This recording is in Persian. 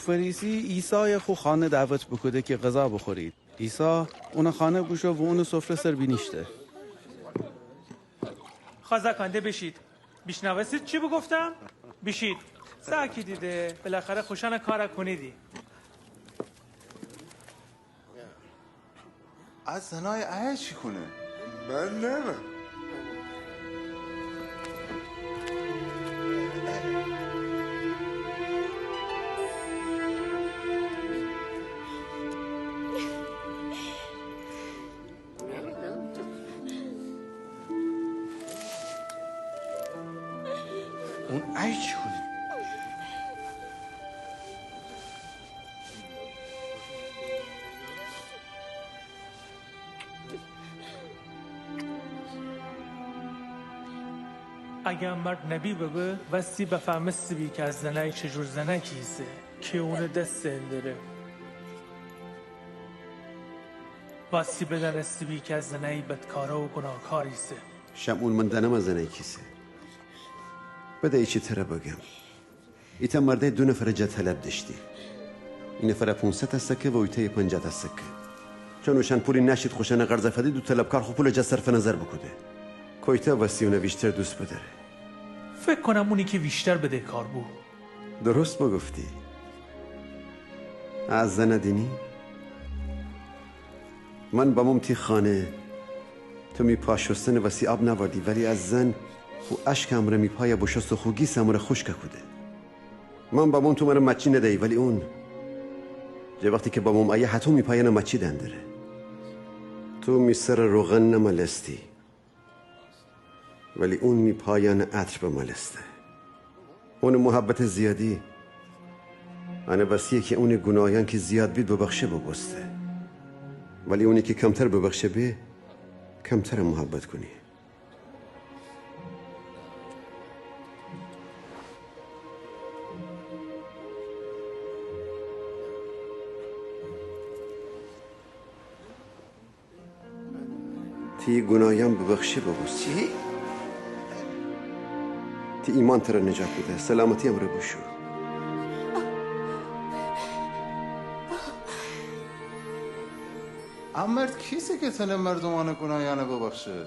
فریسی عیسی خو خانه دعوت بکده که غذا بخورید. عیسی اون خانه بوشه و اون سفره سر بینیشته. خازکنده بشید. بیشنوستید چی بگفتم؟ بشید. ساکی دیده بالاخره خوشان کار کنیدی. از زنای اه چی کنه؟ من نمیم. اون ای چی کنه؟ اگه مرد نبی بگه وستی بفهمستی بی که از زنای چجور زنه کیسه که اون دست اندره وستی بدنستی بی که از زنای بدکاره و گناهکاریسه. شمون من دنم از زنای کیسه بده ایچی تره بگم ایتا مرده 2 نفر جا طلب داشتی این نفر 500 هسته و ایتا 50 هسته چون وشن پولی نشید خوشن قرض فدی 2 طلبکار خو پول جا صرف نظر بکده کویتا وسیونه بیشتر دوست بداره. فکر کنم اونی که بیشتر بده کار بود. درست بگفتی. از زن دینی من با ممتی خانه تو می پاشستن وسی آب نوردی ولی از زن و اشک امره می پای بشست و خوگی سمره خوشک کده من با مم تو مرا مچی ندهی ولی اون جه وقتی که با مم ایه حتو می پایه نمچی دندره تو می سر روغن نمالستی ولی اون می پایان عطر بمالسته اون محبت زیادی انا بسیه که اون گناهیان که زیاد بید ببخشه ببسته ولی اونی که کمتر ببخشه به کمتر محبت کنی. تی گناهیان ببخشه ببسته چی؟ تی ایمان تر نجات بده سلامتی هم رو بشو مرد کیسه که تن مردمانه گناهیانه ببخشه؟